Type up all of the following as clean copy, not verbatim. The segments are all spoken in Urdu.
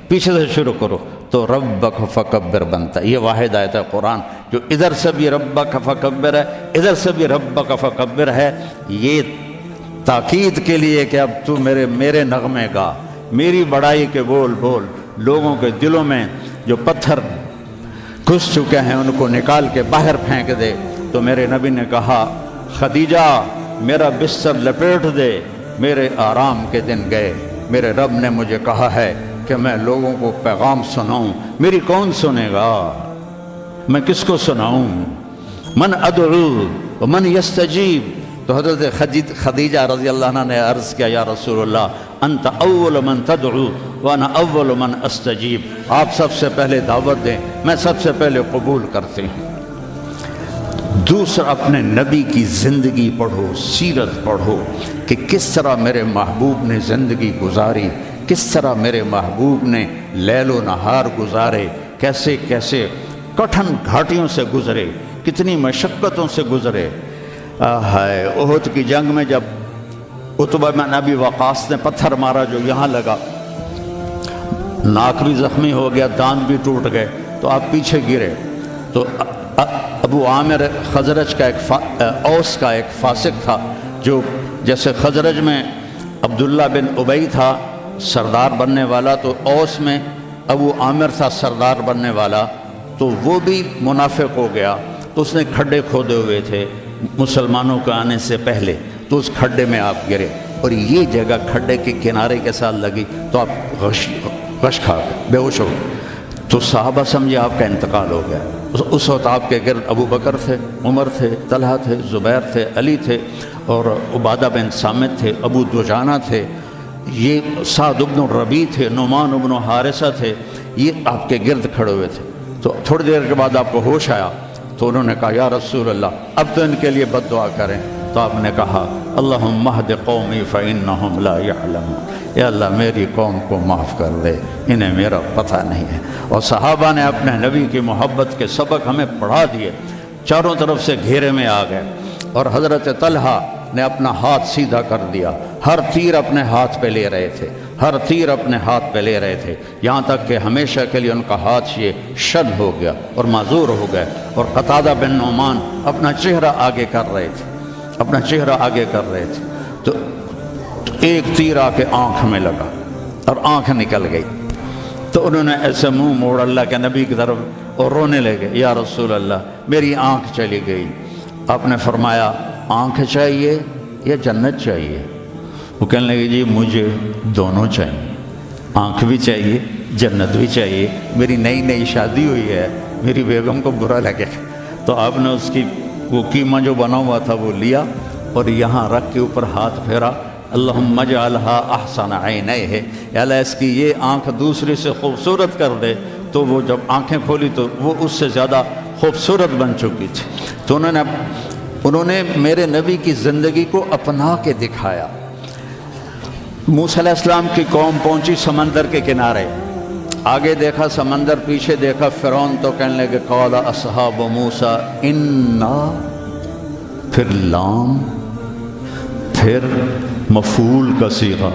پیچھے سے شروع کرو تو ربک فکبر بنتا ہے۔ یہ واحد آیت ہے قرآن جو ادھر سے بھی ربک فکبر ہے، ادھر سے بھی ربک فکبر ہے، یہ تاکید کے لیے کہ اب تو میرے نغمے گا، میری بڑائی کے بول بول، لوگوں کے دلوں میں جو پتھر گھس چکے ہیں ان کو نکال کے باہر پھینک دے۔ تو میرے نبی نے کہا خدیجہ میرا بستر لپیٹ دے، میرے آرام کے دن گئے، میرے رب نے مجھے کہا ہے کہ میں لوگوں کو پیغام سناؤں، میری کون سنے گا، میں کس کو سناؤں، من ادعو ومن یستجیب۔ تو حضرت خدیجہ رضی اللہ عنہ نے عرض کیا یا رسول اللہ انت اول من تدعو وانا اول من استجیب، آپ سب سے پہلے دعوت دیں، میں سب سے پہلے قبول کرتے ہیں۔ دوسرا اپنے نبی کی زندگی پڑھو، سیرت پڑھو کہ کس طرح میرے محبوب نے زندگی گزاری، کس طرح میرے محبوب نے لیل و نہار گزارے، کیسے کیسے کٹھن گھاٹیوں سے گزرے، کتنی مشقتوں سے گزرے۔ ہائے احد کی جنگ میں جب عتبہ بن ابی وقاص نے پتھر مارا جو یہاں لگا، ناک بھی زخمی ہو گیا، دانت بھی ٹوٹ گئے، تو آپ پیچھے گرے تو ابو عامر خزرج کا اوس کا ایک فاسق تھا، جو جیسے خزرج میں عبداللہ بن ابی تھا سردار بننے والا، تو اوس میں ابو عامر تھا سردار بننے والا، تو وہ بھی منافق ہو گیا۔ تو اس نے کھڈے کھودے ہوئے تھے مسلمانوں کے آنے سے پہلے، تو اس کھڈے میں آپ گرے، اور یہ جگہ کھڈے کے کنارے کے ساتھ لگی تو آپ غش کھا گئے، بے ہوش ہو گئے۔ تو صحابہ سمجھے آپ کا انتقال ہو گیا۔ اس وقت آپ کے گرد ابو بکر تھے، عمر تھے، طلحہ تھے، زبیر تھے، علی تھے، اور عبادہ بن صامت تھے، ابو دجانہ تھے، یہ سعد بن الربیع تھے، نعمان بن حارثہ تھے، یہ آپ کے گرد کھڑے ہوئے تھے۔ تو تھوڑی دیر کے بعد آپ کو ہوش آیا تو انہوں نے کہا یا رسول اللہ اب تو ان کے لیے بد دعا کریں۔ تو آپ نے کہا اللہم اہد قومی فإنہم لا یعلمون، یا اللہ میری قوم کو معاف کر دے، انہیں میرا پتہ نہیں ہے۔ اور صحابہ نے اپنے نبی کی محبت کے سبق ہمیں پڑھا دیے، چاروں طرف سے گھیرے میں آ گئے، اور حضرت طلحہ نے اپنا ہاتھ سیدھا کر دیا، ہر تیر اپنے ہاتھ پہ لے رہے تھے، ہر تیر اپنے ہاتھ پہ لے رہے تھے، یہاں تک کہ ہمیشہ کے لیے ان کا ہاتھ یہ شل ہو گیا اور معذور ہو گئے۔ اور قتادہ بن نعمان اپنا چہرہ آگے کر رہے تھے، اپنا چہرہ آگے کر رہے تھے، تو ایک تیر آ کے آنکھ میں لگا اور آنکھ نکل گئی۔ تو انہوں نے ایسے منہ موڑ اللہ کے نبی کی طرف اور رونے لگے یا رسول اللہ میری آنکھ چلی گئی۔ آپ نے فرمایا آنکھ چاہیے یا جنت چاہیے؟ وہ کہنے لگے جی مجھے دونوں چاہیے، آنکھ بھی چاہیے، جنت بھی چاہیے، میری نئی نئی شادی ہوئی ہے، میری بیگم کو برا لگے۔ تو آپ نے اس کی وہ قیمہ جو بنا ہوا تھا وہ لیا اور یہاں رکھ کے اوپر ہاتھ پھیرا، اللہم اجعلھا احسن عینیہ، یا اللہ اس کی یہ آنکھ دوسری سے خوبصورت کر دے۔ تو وہ جب آنکھیں کھولی تو وہ اس سے زیادہ خوبصورت بن چکی تھی۔ تو انہوں نے میرے نبی کی زندگی کو اپنا کے دکھایا۔ موسیٰ علیہ السلام کی قوم پہنچی سمندر کے کنارے، آگے دیکھا سمندر، پیچھے دیکھا فرعون، تو کہنے لگے قال اصحاب موسیٰ انا، پھر لام، پھر مفعول کا صیغہ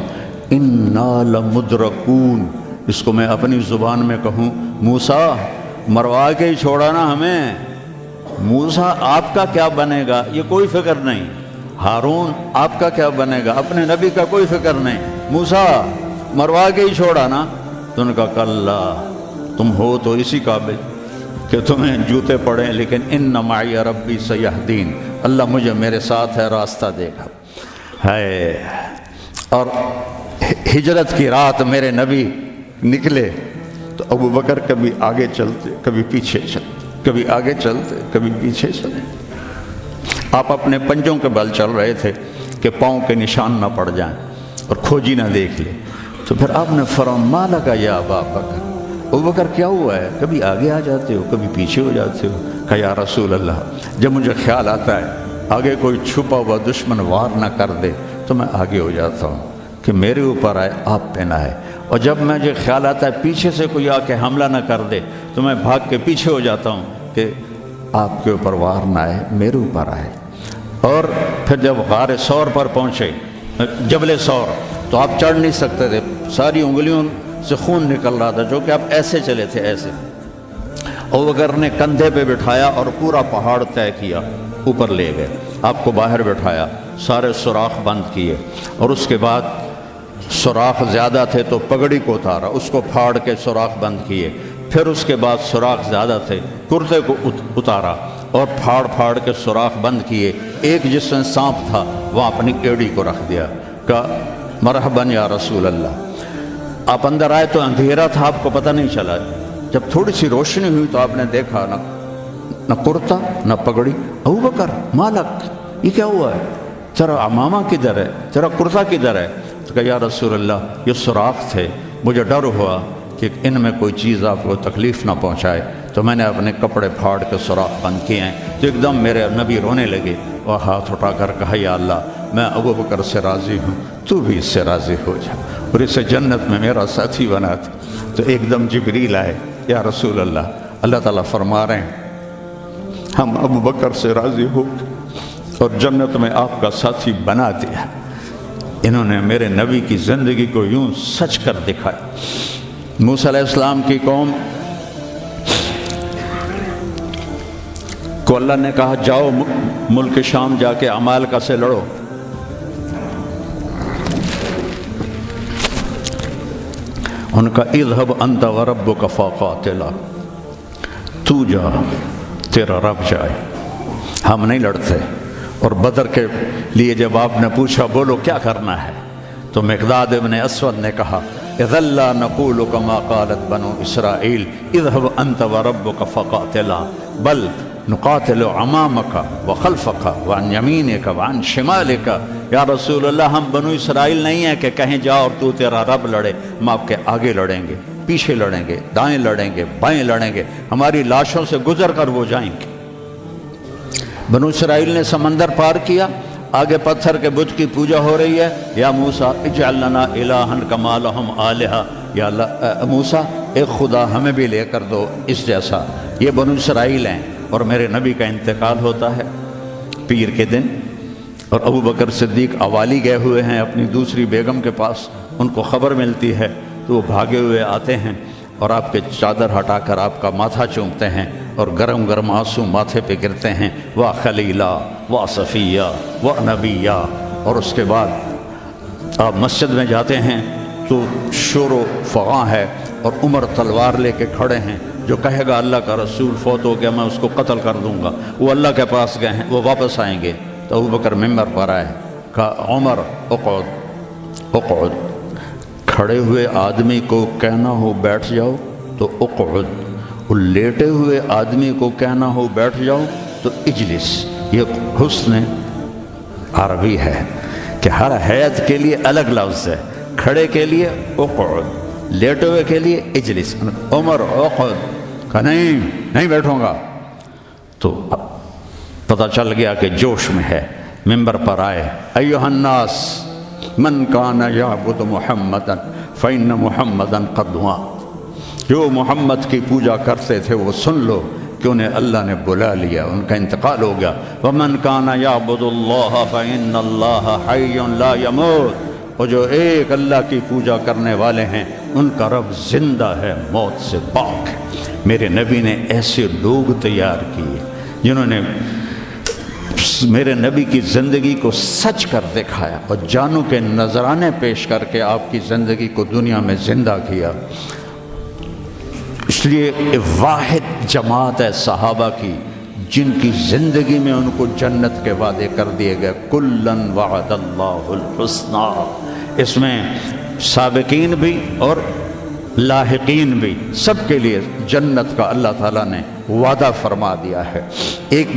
انا لمدرکون۔ اس کو میں اپنی زبان میں کہوں موسیٰ مروا کے ہی چھوڑا نا ہمیں، موسیٰ آپ کا کیا بنے گا یہ کوئی فکر نہیں، ہارون آپ کا کیا بنے گا اپنے نبی کا کوئی فکر نہیں، موسیٰ مروا کے ہی چھوڑا نا۔ تو ان کا کلا، تم ہو تو اسی قابل کہ تمہیں جوتے پڑیں، لیکن ان معی ربی سیہدین، اللہ مجھے میرے ساتھ ہے، راستہ دے گا۔ ہے اور ہجرت کی رات میرے نبی نکلے تو ابو بکر کبھی آگے چلتے کبھی پیچھے چلتے، کبھی آگے چلتے کبھی پیچھے چلتے۔ آپ اپنے پنجوں کے بل چل رہے تھے کہ پاؤں کے نشان نہ پڑ جائیں اور کھوجی نہ دیکھ لے۔ تو پھر آپ نے فرمایا ما لکا یا ابا بکر، ابو بکر کیا ہوا ہے، کبھی آگے آ جاتے ہو کبھی پیچھے ہو جاتے ہو؟ کہا یا رسول اللہ جب مجھے خیال آتا ہے آگے کوئی چھپا ہوا دشمن وار نہ کر دے تو میں آگے ہو جاتا ہوں کہ میرے اوپر آئے، آپ پہ نہ آئے، اور جب مجھے خیال آتا ہے پیچھے سے کوئی آ کے حملہ نہ کر دے تو میں بھاگ کے پیچھے ہو جاتا ہوں کہ آپ کے اوپر وار نہ آئے، میرے اوپر آئے۔ اور پھر جب غار ثور پر پہنچے، جبل ثور، تو آپ چڑھ نہیں سکتے تھے، ساری انگلیوں سے خون نکل رہا تھا، جو کہ آپ ایسے چلے تھے ایسے۔ ابوبکر نے کندھے پہ بٹھایا اور پورا پہاڑ طے کیا، اوپر لے گئے، آپ کو باہر بٹھایا، سارے سوراخ بند کیے، اور اس کے بعد سوراخ زیادہ تھے تو پگڑی کو اتارا، اس کو پھاڑ کے سوراخ بند کیے، پھر اس کے بعد سوراخ زیادہ تھے، کرتے کو اتارا اور پھاڑ پھاڑ کے سوراخ بند کیے۔ ایک جس میں سانپ تھا وہ اپنی ایڑی کو رکھ دیا، کہا مرحباً یا رسول اللہ۔ آپ اندر آئے تو اندھیرا تھا، آپ کو پتہ نہیں چلا، جب تھوڑی سی روشنی ہوئی تو آپ نے دیکھا نہ کرتا نہ پگڑی۔ ابوبکر مالک، یہ کیا ہوا ہے؟ تیرا عمامہ کدھر ہے؟ تیرا کرتا کدھر ہے؟ تو کہا یا رسول اللہ یہ سوراخ تھے، مجھے ڈر ہوا کہ ان میں کوئی چیز آپ کو تکلیف نہ پہنچائے، تو میں نے اپنے کپڑے پھاڑ کے سوراخ بند کیے ہیں۔ تو ایک دم میرے نبی رونے لگے اور ہاتھ اٹھا کر کہا یا اللہ میں ابوبکر سے راضی ہوں، تو بھی اس سے راضی ہو جا اور اسے جنت میں میرا ساتھی بنا دے۔ تو ایک دم جبریل آئے، یا رسول اللہ، اللہ تعالیٰ فرما رہے ہیں ہم ابوبکر سے راضی ہو اور جنت میں آپ کا ساتھی بنا دیا۔ انہوں نے میرے نبی کی زندگی کو یوں سچ کر دکھایا۔ موسیٰ علیہ السلام کی قوم کو اللہ نے کہا جاؤ ملک شام جا کے عمالقہ سے لڑو۔ ان کا اذهب انت وربک فقاتلا، تو جا تیرا رب جائے، ہم نہیں لڑتے۔ اور بدر کے لیے جب آپ نے پوچھا بولو کیا کرنا ہے، تو مقداد ابن اسود نے کہا اذا لا نقول كما قالت بنو اسرائیل اذهب انت وربک فقاتلا بل نقاتل امامک وخلفک وعن یمینک وعن شمالک۔ یا رسول اللہ ہم بنو اسرائیل نہیں ہیں کہ کہیں جا اور تو تیرا رب لڑے، ہم آپ کے آگے لڑیں گے، پیچھے لڑیں گے، دائیں لڑیں گے، بائیں لڑیں گے، ہماری لاشوں سے گزر کر وہ جائیں گے۔ بنو اسرائیل نے سمندر پار کیا، آگے پتھر کے بت کی پوجا ہو رہی ہے۔ یا موسیٰ اجعل لنا الہا کما لہم آلہہ، یا اللہ موسیٰ ایک خدا ہمیں بھی لے کر دو اس جیسا۔ یہ بنو اسرائیل ہیں اور میرے نبی کا انتقال ہوتا ہے پیر کے دن، اور ابوبکر صدیق اوالی گئے ہوئے ہیں اپنی دوسری بیگم کے پاس، ان کو خبر ملتی ہے تو وہ بھاگے ہوئے آتے ہیں اور آپ کے چادر ہٹا کر آپ کا ماتھا چومتے ہیں اور گرم گرم آنسو ماتھے پہ گرتے ہیں، وا خلیلا وا صفیہ وا نبیہ۔ اور اس کے بعد آپ مسجد میں جاتے ہیں تو شور و فغاں ہے اور عمر تلوار لے کے کھڑے ہیں، جو کہے گا اللہ کا رسول فوت ہو گیا میں اس کو قتل کر دوں گا، وہ اللہ کے پاس گئے ہیں، وہ واپس آئیں گے۔ تو ابوبکر ممبر پر آئے، کہا عمر اقعد اقعد، کھڑے ہوئے آدمی کو کہنا ہو بیٹھ جاؤ تو اقعد، اور لیٹے ہوئے آدمی کو کہنا ہو بیٹھ جاؤ تو اجلس۔ یہ حسن عربی ہے کہ ہر حیت کے لیے الگ لفظ ہے، کھڑے کے لیے اقعد، لیٹے ہوئے کے لیے اجلس۔ عمر اقعد، کہا نہیں بیٹھوں گا۔ تو پتہ چل گیا کہ جوش میں ہے، ممبر پر آئے، ایھا الناس من کان یعبد محمدا فإن محمدا قد مات، جو محمد کی پوجا کرتے تھے وہ سن لو کہ انہیں اللہ نے بلا لیا، ان کا انتقال ہو گیا۔ ومن کان یعبد اللہ فإن اللہ حی لا یموت، اور جو ایک اللہ کی پوجا کرنے والے ہیں ان کا رب زندہ ہے، موت سے پاک ہے۔ میرے نبی نے ایسے لوگ تیار کیے جنہوں نے میرے نبی کی زندگی کو سچ کر دکھایا اور جانوں کے نذرانے پیش کر کے آپ کی زندگی کو دنیا میں زندہ کیا۔ اس لیے واحد جماعت ہے صحابہ کی جن کی زندگی میں ان کو جنت کے وعدے کر دیے گئے، کلن وعد اللہ الحسنی۔ اس میں سابقین بھی اور لاحقین بھی، سب کے لیے جنت کا اللہ تعالیٰ نے وعدہ فرما دیا ہے۔ ایک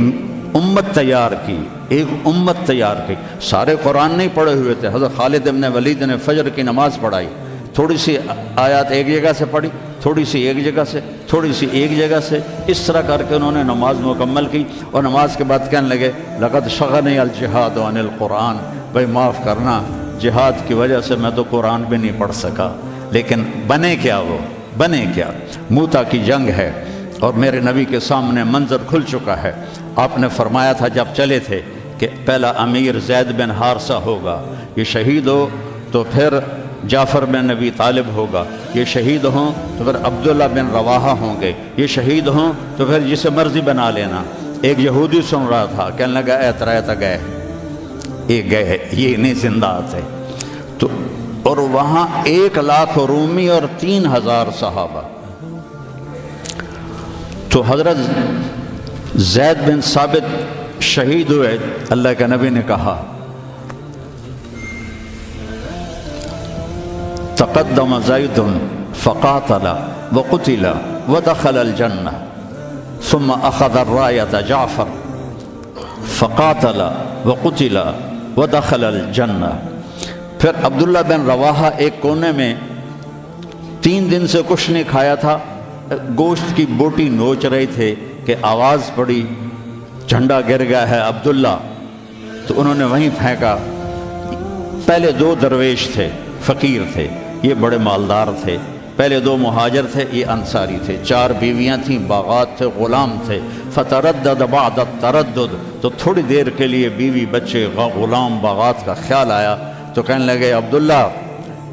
امت تیار کی، ایک امت تیار کی۔ سارے قرآن نہیں پڑھے ہوئے تھے، حضرت خالد ابن ولید نے فجر کی نماز پڑھائی، تھوڑی سی آیات ایک جگہ سے پڑھی، تھوڑی سی ایک جگہ سے، تھوڑی سی ایک جگہ سے، اس طرح کر کے انہوں نے نماز مکمل کی۔ اور نماز کے بعد کہنے لگے لقد شغلنی الجہاد عن القرآن، بھائی معاف کرنا، جہاد کی وجہ سے میں تو قرآن بھی نہیں پڑھ سکا۔ لیکن بنے کیا، وہ بنے کیا؟ موتا کی جنگ ہے اور میرے نبی کے سامنے منظر کھل چکا ہے۔ آپ نے فرمایا تھا جب چلے تھے کہ پہلا امیر زید بن حارثہ ہوگا، یہ شہید ہو تو پھر جعفر بن نبی طالب ہوگا، یہ شہید ہوں تو پھر عبداللہ بن رواحہ ہوں گے، یہ شہید ہوں تو پھر جسے مرضی بنا لینا۔ ایک یہودی سن رہا تھا، کہنے لگا اے ترائے گئے، یہ گئے، یہ نہیں زندہ آتے۔ تو اور وہاں 1,00,000 رومی اور 3,000 صحابہ۔ تو حضرت زید بن ثابت شہید ہوئے۔ اللہ کے نبی نے کہا تقدم زید فقاتل وقتل ودخل الجنہ ثم اخذ الرایۃ جعفر فقاتل وقتل ودخل الجنہ۔ پھر عبداللہ بن رواحہ ایک کونے میں 3 دن سے کچھ نہیں کھایا تھا، گوشت کی بوٹی نوچ رہے تھے کہ آواز پڑی جھنڈا گر گیا ہے عبداللہ، تو انہوں نے وہیں پھینکا۔ پہلے 2 درویش تھے، فقیر تھے، یہ بڑے مالدار تھے۔ پہلے 2 مہاجر تھے، یہ انصاری تھے۔ 4 بیویاں تھیں، باغات تھے، غلام تھے۔ فتردد بعد التردد، تو تھوڑی دیر کے لیے بیوی بچے غلام باغات کا خیال آیا، تو کہنے لگے عبداللہ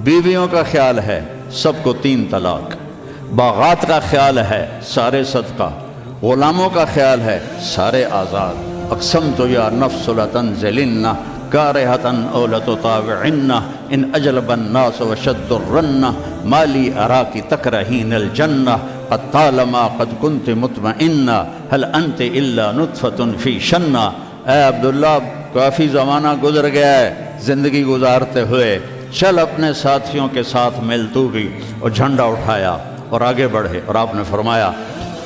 بیویوں کا خیال ہے سب کو 3 طلاق، باغات کا خیال ہے سارے صدقہ، غلاموں کا خیال ہے سارے آزاد۔ اقسمت یا نفس لتنزلن کارہتن او لتطاوعن ان اجلب الناس وشد الرن ما لی اراکی تکرہین الجنہ قد طالما قد کنت مطمئنہ هل انت الا نطفة فی شنہ۔ اے عبداللہ کافی زمانہ گزر گیا ہے زندگی گزارتے ہوئے، چل اپنے ساتھیوں کے ساتھ مل تو بھی۔ اور جھنڈا اٹھایا اور آگے بڑھے، اور آپ نے فرمایا،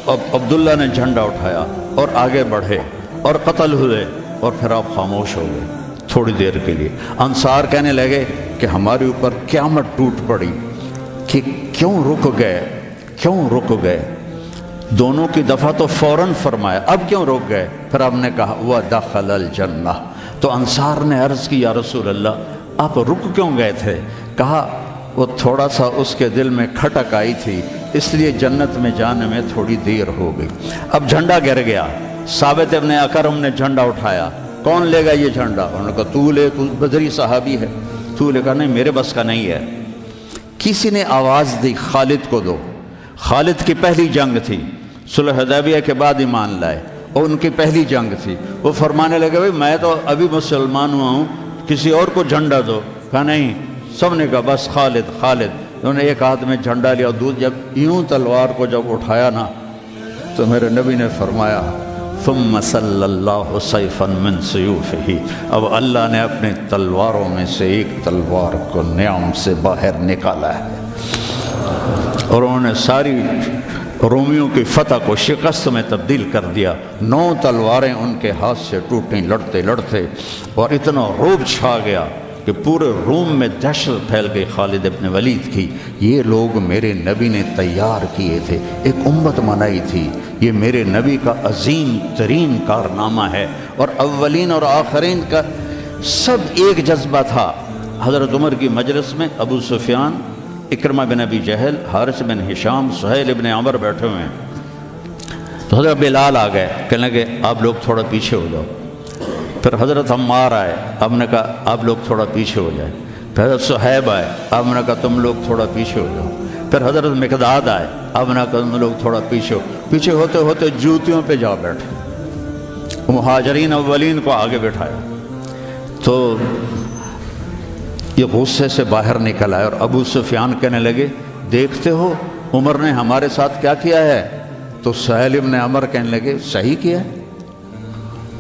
اب عبداللہ نے جھنڈا اٹھایا اور آگے بڑھے اور قتل ہوئے، اور پھر آپ خاموش ہو گئے تھوڑی دیر کے لیے۔ انصار کہنے لگے کہ ہمارے اوپر قیامت ٹوٹ پڑی کہ کیوں رک گئے۔ دونوں کی دفعہ تو فوراً فرمایا، اب کیوں رک گئے؟ پھر آپ نے کہا وَدَخَلَ الْجَنَّةَ۔ تو انصار نے عرض کی یا رسول اللہ آپ رک کیوں گئے تھے؟ کہا وہ تھوڑا سا اس کے دل میں کھٹک آئی تھی، اس لیے جنت میں جانے میں تھوڑی دیر ہو گئی۔ اب جھنڈا گر گیا، ثابت ابن اکرم نے جھنڈا اٹھایا، کون لے گا یہ جھنڈا؟ انہوں نے کہا تو لے، تو بدری صحابی ہے، تو لے۔ کہا نہیں میرے بس کا نہیں ہے۔ کسی نے آواز دی خالد کو دو۔ خالد کی پہلی جنگ تھی، صلح حدیبیہ کے بعد ایمان لائے، اور ان کی پہلی جنگ تھی۔ وہ فرمانے لگے بھائی میں تو ابھی مسلمان ہوا ہوں، کسی اور کو جھنڈا دو۔ کہا نہیں، سب نے کہا بس خالد۔ انہوں نے ایک ہاتھ میں جھنڈا لیا، اور جب یوں تلوار کو جب اٹھایا نا، تو میرے نبی نے فرمایا ثم صلی اللہ سیفا من سیوفہ، اب اللہ نے اپنے تلواروں میں سے ایک تلوار کو نیام سے باہر نکالا ہے، اور انہوں نے ساری رومیوں کی فتح کو شکست میں تبدیل کر دیا۔ 9 تلواریں ان کے ہاتھ سے ٹوٹیں لڑتے لڑتے، اور اتنا روب چھا گیا کہ پورے روم میں دہشت پھیل گئی خالد ابن ولید کی۔ یہ لوگ میرے نبی نے تیار کیے تھے، ایک امت بنائی تھی، یہ میرے نبی کا عظیم ترین کارنامہ ہے، اور اولین اور آخرین کا سب ایک جذبہ تھا۔ حضرت عمر کی مجلس میں ابو سفیان، اکرمہ بن ابی جہل، حارث بن ہشام، سہیل ابن عمر بیٹھے ہوئے ہیں، تو حضرت بلال آ گئے، کہنے لگے آپ لوگ تھوڑا پیچھے ہو جاؤ۔ پھر حضرت عمار آئے، آپ نے کہا آپ لوگ تھوڑا پیچھے ہو جائے۔ پھر حضرت صہیب آئے، آپ نے کہا تم لوگ تھوڑا پیچھے ہو جاؤ۔ پھر حضرت مقداد آئے، آپ نے کہا تم لوگ تھوڑا پیچھے ہوتے ہوتے جوتیوں پہ جا بیٹھے، مہاجرین اولین کو آگے بٹھایا۔ تو یہ غصے سے باہر نکل آئے، اور ابو سفیان کہنے لگے دیکھتے ہو عمر نے ہمارے ساتھ کیا کیا ہے؟ تو سہیل ابن عمر کہنے لگے صحیح کیا ہے،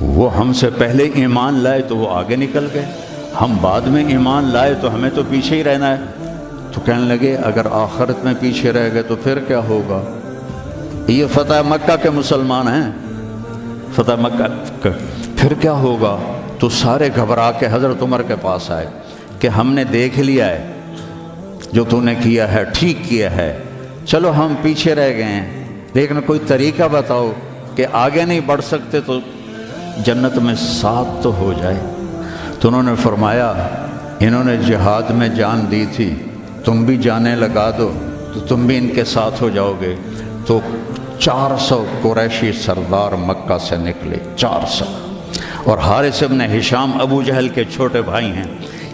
وہ ہم سے پہلے ایمان لائے تو وہ آگے نکل گئے، ہم بعد میں ایمان لائے تو ہمیں تو پیچھے ہی رہنا ہے۔ تو کہنے لگے اگر آخرت میں پیچھے رہ گئے تو پھر کیا ہوگا؟ یہ فتح مکہ کے مسلمان ہیں، فتح مکہ کا پھر کیا ہوگا؟ تو سارے گھبرا کے حضرت عمر کے پاس آئے کہ ہم نے دیکھ لیا ہے جو تو نے کیا ہے ٹھیک کیا ہے، چلو ہم پیچھے رہ گئے ہیں، لیکن کوئی طریقہ بتاؤ کہ آگے نہیں بڑھ سکتے تو جنت میں ساتھ تو ہو جائے۔ تو انہوں نے فرمایا انہوں نے جہاد میں جان دی تھی، تم بھی جانیں لگا دو تو تم بھی ان کے ساتھ ہو جاؤ گے۔ تو 400 قریشی سردار مکہ سے نکلے، 400، اور حارث ابن ہشام ابو جہل کے چھوٹے بھائی ہیں،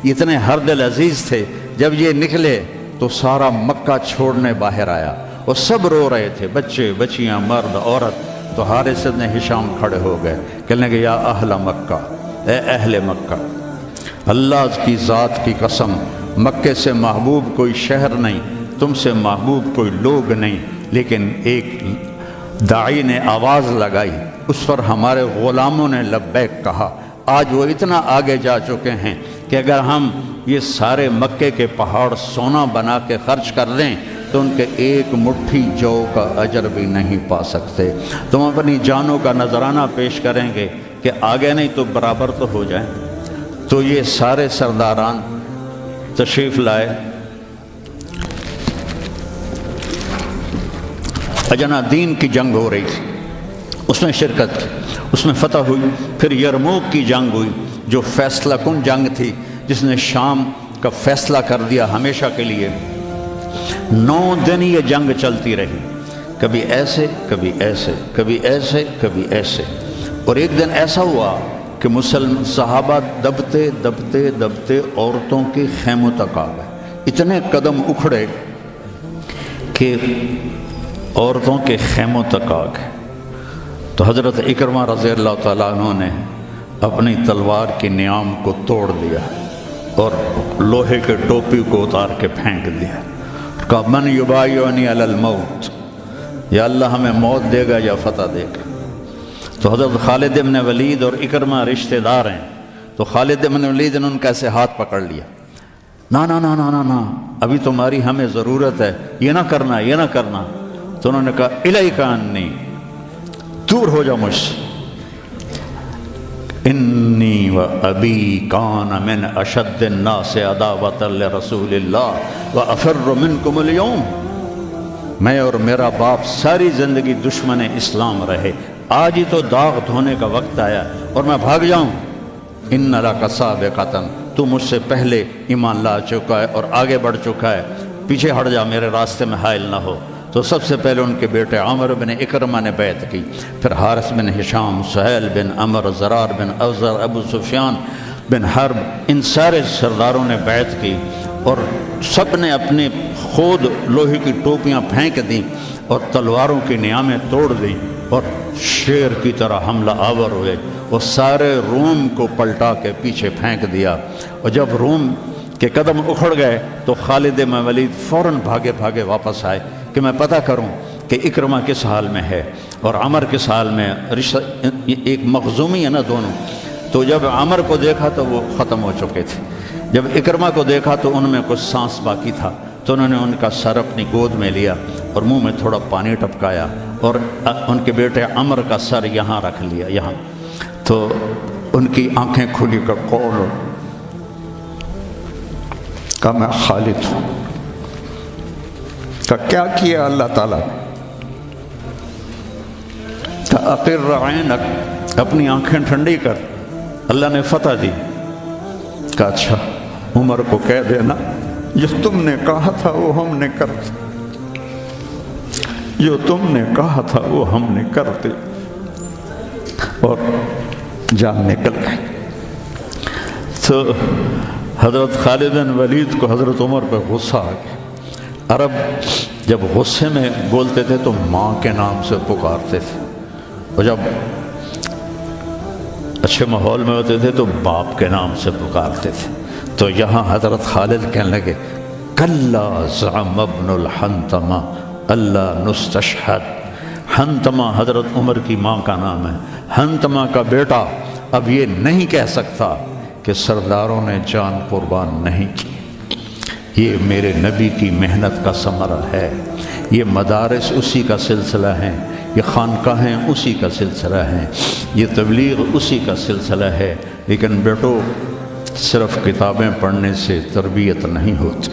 اتنے ہر دل عزیز تھے۔ جب یہ نکلے تو سارا مکہ چھوڑنے باہر آیا، اور سب رو رہے تھے، بچے بچیاں مرد عورت۔ تو حارث بن ہشام کھڑے ہو گئے، کہنے کہ یا اہل مکہ، اے اہل مکہ، اللہ کی ذات کی قسم، مکے سے محبوب کوئی شہر نہیں، تم سے محبوب کوئی لوگ نہیں، لیکن ایک داعی نے آواز لگائی، اس پر ہمارے غلاموں نے لبیک کہا۔ آج وہ اتنا آگے جا چکے ہیں کہ اگر ہم یہ سارے مکے کے پہاڑ سونا بنا کے خرچ کر دیں تو ان کے ایک مٹھی جو کا اجر بھی نہیں پا سکتے۔ تم اپنی جانوں کا نذرانہ پیش کریں گے کہ آگے نہیں تو برابر تو ہو جائیں۔ تو یہ سارے سرداران تشریف لائے، اجنا دین کی جنگ ہو رہی تھی، اس میں شرکت کی، اس میں فتح ہوئی۔ پھر یرموک کی جنگ ہوئی جو فیصلہ کن جنگ تھی، جس نے شام کا فیصلہ کر دیا ہمیشہ کے لیے۔ 9 دن یہ جنگ چلتی رہی، کبھی ایسے کبھی ایسے، کبھی ایسے کبھی ایسے، اور ایک دن ایسا ہوا کہ مسلمان صحابہ دبتے دبتے دبتے عورتوں کے خیموں تک آ گئے، اتنے قدم اکھڑے کہ عورتوں کے خیموں تک آ گئے۔ تو حضرت اکرمہ رضی اللہ تعالیٰ عنہ نے اپنی تلوار کی نیام کو توڑ دیا اور لوہے کے ٹوپی کو اتار کے پھینک دیا، کہا من یبایعنی علی الموت، یا اللہ ہمیں موت دے گا یا فتح دے گا۔ تو حضرت خالد بن ولید اور اکرمہ رشتہ دار ہیں، تو خالد بن ولید نے ان کا ایسے ہاتھ پکڑ لیا، نا نا نا نا نا نا، ابھی تمہاری ہمیں ضرورت ہے، یہ نہ کرنا یہ نہ کرنا۔ تو انہوں نے کہا الیک انی، دور ہو جا مجھ سے، انی و ابی کان من اشد الناس عداوۃ لرسول اللہ و افر منکم اليوم، میں اور میرا باپ ساری زندگی دشمن اسلام رہے، آج ہی تو داغ دھونے کا وقت آیا اور میں بھاگ جاؤں۔ ان لک سابقۃ، تو مجھ سے پہلے ایمان لا چکا ہے اور آگے بڑھ چکا ہے، پیچھے ہٹ جا، میرے راستے میں حائل نہ ہو۔ تو سب سے پہلے ان کے بیٹے عامر بن اکرمہ نے بیعت کی، پھر حارث بن ہشام، سہیل بن عمر، زرار بن اوزر، ابو سفیان بن حرب، ان سارے سرداروں نے بیعت کی، اور سب نے اپنے خود لوہے کی ٹوپیاں پھینک دیں اور تلواروں کی نیامیں توڑ دیں اور شیر کی طرح حملہ آور ہوئے، اور سارے روم کو پلٹا کے پیچھے پھینک دیا۔ اور جب روم کے قدم اکھڑ گئے تو خالد بن ولید فوراً بھاگے بھاگے واپس آئے کہ میں پتہ کروں کہ اکرمہ کس حال میں ہے اور عمر کس حال میں، ایک مخزومی ہے نا دونوں۔ تو جب عمر کو دیکھا تو وہ ختم ہو چکے تھے، جب اکرمہ کو دیکھا تو ان میں کچھ سانس باقی تھا، تو انہوں نے ان کا سر اپنی گود میں لیا اور منہ میں تھوڑا پانی ٹپکایا اور ان کے بیٹے عمر کا سر یہاں رکھ لیا، یہاں۔ تو ان کی آنکھیں کھلی کر قول کہ میں خالد ہوں۔ کہ کیا کیا اللہ تعالیٰ نے؟ کہ اقر عینک، اپنی آنکھیں ٹھنڈی کر، اللہ نے فتح دی۔ کہ اچھا عمر کو کہہ دینا جو تم نے کہا تھا وہ ہم نے کر دیا، جو تم نے کہا تھا وہ ہم نے کر دیا، اور جان نکل گئی۔ تو حضرت خالد بن ولید کو حضرت عمر پہ غصہ آ گیا۔ عرب جب غصے میں بولتے تھے تو ماں کے نام سے پکارتے تھے، اور جب اچھے ماحول میں ہوتے تھے تو باپ کے نام سے پکارتے تھے۔ تو یہاں حضرت خالد کہنے لگے کلا زعم ابن الحنتمہ اللہ نستشہد۔ حنتمہ حضرت عمر کی ماں کا نام ہے، حنتمہ کا بیٹا اب یہ نہیں کہہ سکتا کہ سرداروں نے جان قربان نہیں کی۔ یہ میرے نبی کی محنت کا ثمرہ ہے، یہ مدارس اسی کا سلسلہ ہیں، یہ خانقاہیں اسی کا سلسلہ ہیں، یہ تبلیغ اسی کا سلسلہ ہے۔ لیکن بیٹو صرف کتابیں پڑھنے سے تربیت نہیں ہوتی،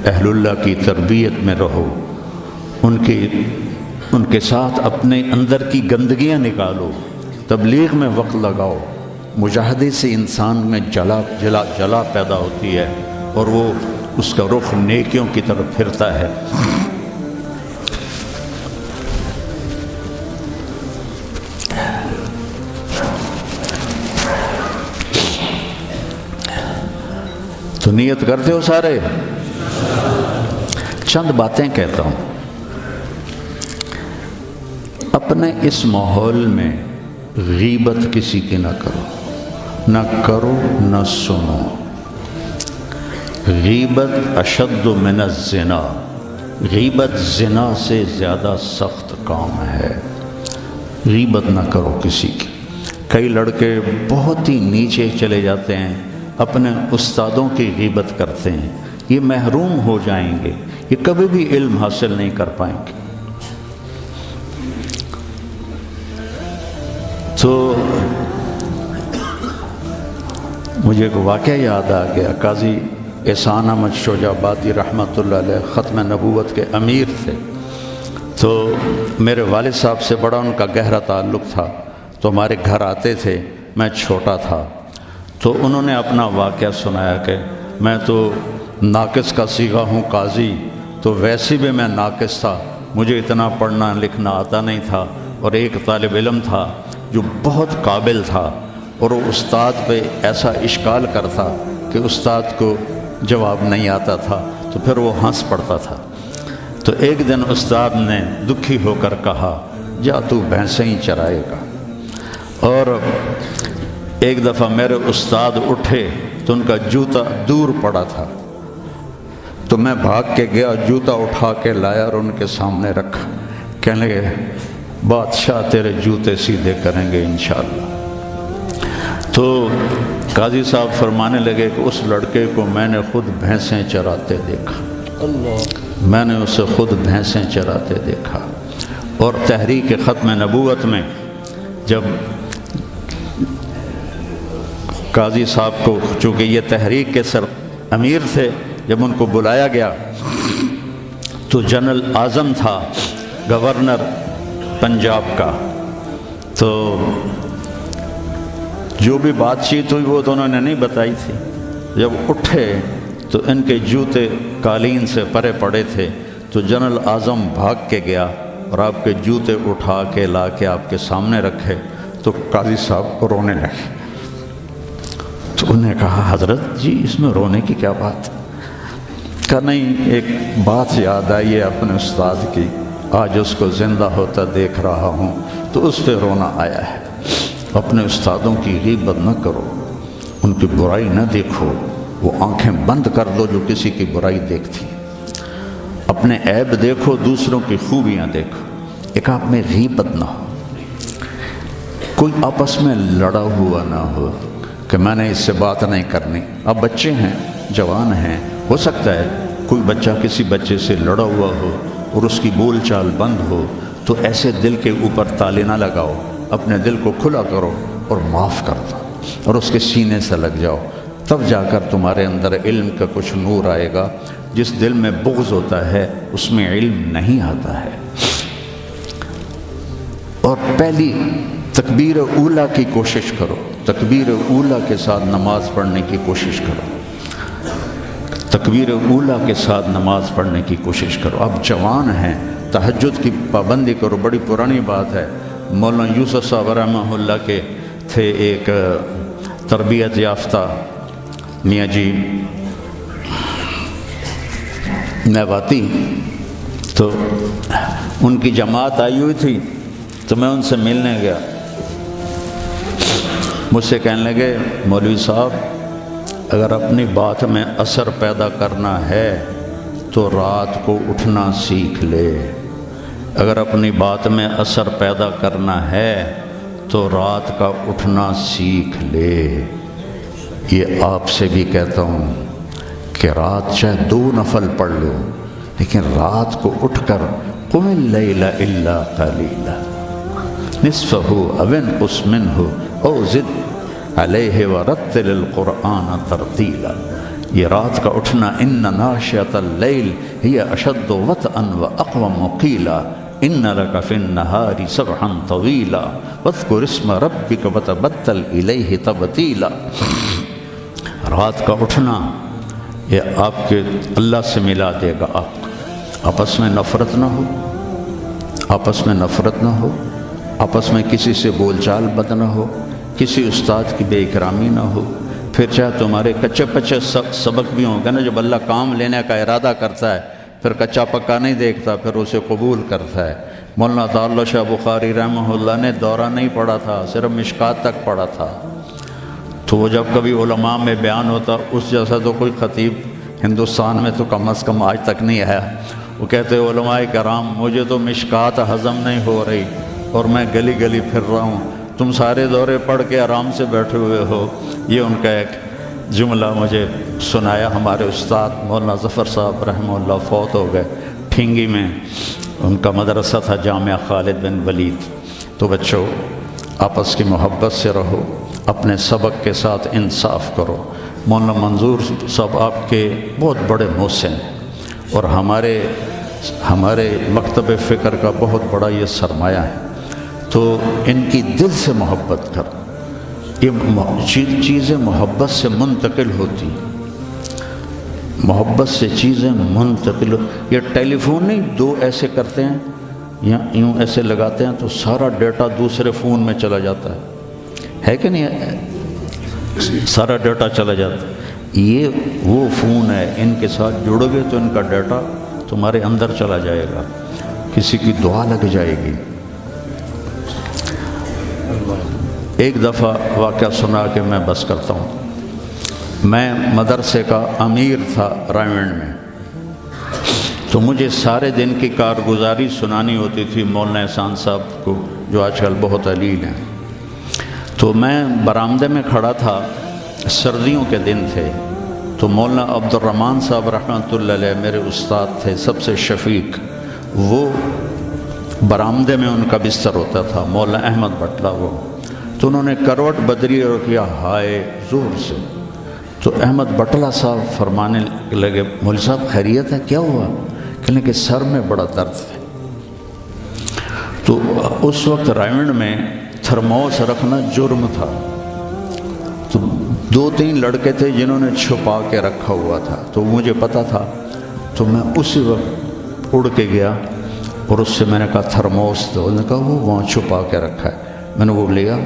اہل اللہ کی تربیت میں رہو، ان کے ساتھ اپنے اندر کی گندگیاں نکالو، تبلیغ میں وقت لگاؤ۔ مجاہدے سے انسان میں جلا پیدا ہوتی ہے اور وہ اس کا رخ نیکیوں کی طرف پھرتا ہے۔ تو نیت کرتے ہو سارے؟ چند باتیں کہتا ہوں. اپنے اس ماحول میں غیبت کسی کی نہ کرو، نہ کرو نہ سنو. غیبت اشد من الزنا، غیبت زنا سے زیادہ سخت کام ہے. غیبت نہ کرو کسی کی. کئی لڑکے بہت ہی نیچے چلے جاتے ہیں، اپنے استادوں کی غیبت کرتے ہیں. یہ محروم ہو جائیں گے، یہ کبھی بھی علم حاصل نہیں کر پائیں گے. تو مجھے ایک واقعہ یاد آ گیا. قاضی احسان احمد شجاع آبادی رحمۃ اللہ علیہ ختم نبوت کے امیر تھے. تو میرے والد صاحب سے بڑا ان کا گہرا تعلق تھا. تو ہمارے گھر آتے تھے، میں چھوٹا تھا. تو انہوں نے اپنا واقعہ سنایا کہ میں تو ناقص کا صیغہ ہوں قاضی، تو ویسے بھی میں ناقص تھا، مجھے اتنا پڑھنا لکھنا آتا نہیں تھا. اور ایک طالب علم تھا جو بہت قابل تھا، اور وہ استاد پہ ایسا اشکال کرتا کہ استاد کو جواب نہیں آتا تھا، تو پھر وہ ہنس پڑتا تھا. تو ایک دن استاد نے دکھی ہو کر کہا، جا تو بھینسیں ہی چرائے گا. اور ایک دفعہ میرے استاد اٹھے تو ان کا جوتا دور پڑا تھا. تو میں بھاگ کے گیا، جوتا اٹھا کے لایا اور ان کے سامنے رکھا. کہنے لگے، بادشاہ تیرے جوتے سیدھے کریں گے انشاءاللہ. تو قاضی صاحب فرمانے لگے کہ اس لڑکے کو میں نے خود بھینسیں چراتے دیکھا، میں نے اسے خود بھینسیں چراتے دیکھا. اور تحریک ختم نبوت میں جب قاضی صاحب کو، چونکہ یہ تحریک کے سر امیر تھے، جب ان کو بلایا گیا تو جنرل اعظم تھا، گورنر پنجاب کا. تو جو بھی بات چیت ہوئی وہ تو انہوں نے نہیں بتائی تھی. جب اٹھے تو ان کے جوتے قالین سے پرے پڑے تھے. تو جنرل اعظم بھاگ کے گیا اور آپ کے جوتے اٹھا کے لا کے آپ کے سامنے رکھے. تو قاضی صاحب کو رونے لگے. تو انہوں نے کہا، حضرت جی اس میں رونے کی کیا بات؟ کہا نہیں، ایک بات یاد آئی ہے اپنے استاد کی، آج اس کو زندہ ہوتا دیکھ رہا ہوں تو اس پہ رونا آیا ہے. اپنے استادوں کی غیبت نہ کرو، ان کی برائی نہ دیکھو. وہ آنکھیں بند کر دو جو کسی کی برائی دیکھتی. اپنے عیب دیکھو، دوسروں کی خوبیاں دیکھو. ایک آپ میں غیبت نہ ہو. کوئی آپس میں لڑا ہوا نہ ہو کہ میں نے اس سے بات نہیں کرنی. اب بچے ہیں، جوان ہیں، ہو سکتا ہے کوئی بچہ کسی بچے سے لڑا ہوا ہو اور اس کی بول چال بند ہو، تو ایسے دل کے اوپر تالے نہ لگاؤ. اپنے دل کو کھلا کرو اور معاف کر دو اور اس کے سینے سے لگ جاؤ. تب جا کر تمہارے اندر علم کا کچھ نور آئے گا. جس دل میں بغض ہوتا ہے اس میں علم نہیں آتا ہے. اور پہلی تکبیر اولیٰ کی کوشش کرو، تکبیر اولیٰ کے ساتھ نماز پڑھنے کی کوشش کرو. تکبیر اولیٰ کے ساتھ نماز پڑھنے کی کوشش کرو. اب جوان ہیں، تہجد کی پابندی کرو. بڑی پرانی بات ہے. مولانا یوسف صاحب رحمہ اللہ کے تھے ایک تربیت یافتہ میاں جی نیواتی. تو ان کی جماعت آئی ہوئی تھی تو میں ان سے ملنے گیا. مجھ سے کہنے لگے، مولوی صاحب اگر اپنی بات میں اثر پیدا کرنا ہے تو رات کو اٹھنا سیکھ لے. اگر اپنی بات میں اثر پیدا کرنا ہے تو رات کا اٹھنا سیکھ لے. یہ آپ سے بھی کہتا ہوں کہ رات چاہے 2 نفل پڑھ لو، لیکن رات کو اٹھ کر قم اللیل الا قلیلا نصفہ او انقص منہ او زد علیہ ورتل القرآن ترتیلا. یہ رات کا اٹھنا، ان ناشئۃ اللیل ہی اشد وطئا واقوم قیلا ان لک فی النہار سبحا طویلا واذکر اسم ربک وتبتل الیہ تبتیلا. رات کا اٹھنا یہ آپ کے اللہ سے ملا دے گا. آپ آپس میں نفرت نہ ہو، آپس میں نفرت نہ ہو، آپس میں کسی سے بول چال بد نہ ہو، کسی استاد کی بے اکرامی نہ ہو. پھر چاہے تمہارے کچے پچے سبق بھی ہوں گے نا، جب اللہ کام لینے کا ارادہ کرتا ہے پھر کچا پکا نہیں دیکھتا، پھر اسے قبول کرتا ہے۔ مولانا عطا اللہ شاہ بخاری رحمہ اللہ نے دورہ نہیں پڑھا تھا، صرف مشکات تک پڑھا تھا۔ تو وہ جب کبھی علماء میں بیان ہوتا، اس جیسا تو کوئی خطیب ہندوستان میں تو کم از کم آج تک نہیں آیا۔ وہ کہتے علماء کرام مجھے تو مشکات ہضم نہیں ہو رہی اور میں گلی گلی پھر رہا ہوں، تم سارے دورے پڑھ کے آرام سے بیٹھے ہوئے ہو۔ یہ ان کا ایک جملہ مجھے سنایا ہمارے استاد مولانا ظفر صاحب رحمہ اللہ، فوت ہو گئے۔ ٹھینگی میں ان کا مدرسہ تھا، جامعہ خالد بن ولید۔ تو بچوں آپس کی محبت سے رہو، اپنے سبق کے ساتھ انصاف کرو۔ مولانا منظور صاحب آپ کے بہت بڑے محسن اور ہمارے مکتب فکر کا بہت بڑا یہ سرمایہ ہے، تو ان کی دل سے محبت کر۔ یہ چیزیں محبت سے منتقل ہوتی، محبت سے چیزیں منتقل یہ ٹیلی فون نہیں، دو ایسے کرتے ہیں یا یوں ایسے لگاتے ہیں تو سارا ڈیٹا دوسرے فون میں چلا جاتا ہے کہ نہیں؟ سارا ڈیٹا چلا جاتا ہے۔ یہ وہ فون ہے، ان کے ساتھ جڑو گے تو ان کا ڈیٹا تمہارے اندر چلا جائے گا، کسی کی دعا لگ جائے گی۔ ایک دفعہ واقعہ سنا کہ میں بس کرتا ہوں۔ میں مدرسے کا امیر تھا رائمنڈ میں، تو مجھے سارے دن کی کارگزاری سنانی ہوتی تھی مولانا احسان صاحب کو، جو آج کل بہت علیل ہیں۔ تو میں برآمدے میں کھڑا تھا، سردیوں کے دن تھے، تو مولانا عبد الرحمن صاحب رحمۃ اللہ علیہ میرے استاد تھے، سب سے شفیق، وہ برآمدے میں ان کا بستر ہوتا تھا، مولانا احمد بٹلہ وہ، تو انہوں نے کروٹ بدلی اور کیا ہائے زور سے، تو احمد بٹلہ صاحب فرمانے لگے مولوی صاحب خیریت ہے، کیا ہوا؟ کہنے کہ سر میں بڑا درد ہے۔ تو اس وقت رائمنڈ میں تھرموس رکھنا جرم تھا، تو 2-3 لڑکے تھے جنہوں نے چھپا کے رکھا ہوا تھا، تو مجھے پتا تھا، تو میں اسی وقت اڑ کے گیا اور اس سے میں نے کہا تھرموس دو، انہوں نے کہا وہ وہاں چھپا کے رکھا ہے۔ میں نے وہ لیا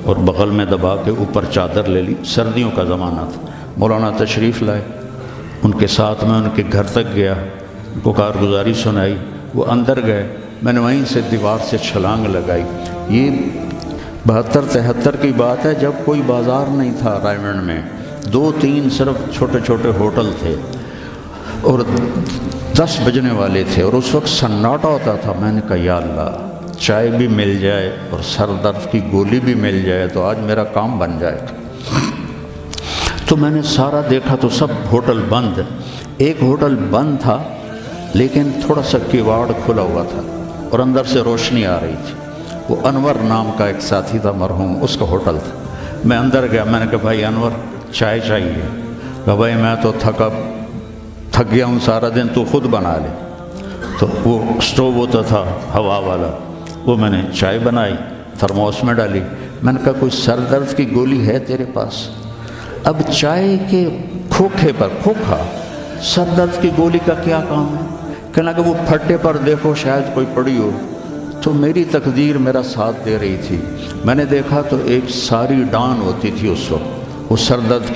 اور بغل میں دبا کے اوپر چادر لے لی، سردیوں کا زمانہ تھا۔ مولانا تشریف لائے، ان کے ساتھ میں ان کے گھر تک گیا، ان کو کارگزاری سنائی، وہ اندر گئے، میں نے وہیں سے دیوار سے چھلانگ لگائی۔ یہ 72-73 کی بات ہے، جب کوئی بازار نہیں تھا رائمنڈ میں، 2-3 صرف چھوٹے چھوٹے ہوٹل تھے اور 10 بجنے والے تھے، اور اس وقت سناٹا ہوتا تھا۔ میں نے کہا یا اللہ، چائے بھی مل جائے اور سر درد کی گولی بھی مل جائے تو آج میرا کام بن جائے گا۔ تو میں نے سارا دیکھا تو سب ہوٹل بند، ایک ہوٹل بند تھا لیکن تھوڑا سا کیواڑ کھلا ہوا تھا اور اندر سے روشنی آ رہی تھی۔ وہ انور نام کا ایک ساتھی تھا مرحوم، اس کا ہوٹل تھا۔ میں اندر گیا، میں نے کہا بھائی انور چائے چاہیے؟ کہا بھائی میں تو تھک گیا ہوں سارا دن، تو خود بنا لے۔ تو وہ سٹوو ہوتا تھا ہوا والا، وہ میں نے چائے بنائی، تھرموس میں ڈالی۔ میں نے کہا کوئی سر درد کی گولی ہے تیرے پاس؟ اب چائے کے کھوکھے پر کھوکھا، سر درد کی گولی کا کیا کام ہے؟ کہنا کہ وہ پھٹے پر دیکھو شاید کوئی پڑی ہو۔ تو میری تقدیر میرا ساتھ دے رہی تھی، میں نے دیکھا تو ایک ساری ڈان ہوتی تھی اس وقت، وہ سر درد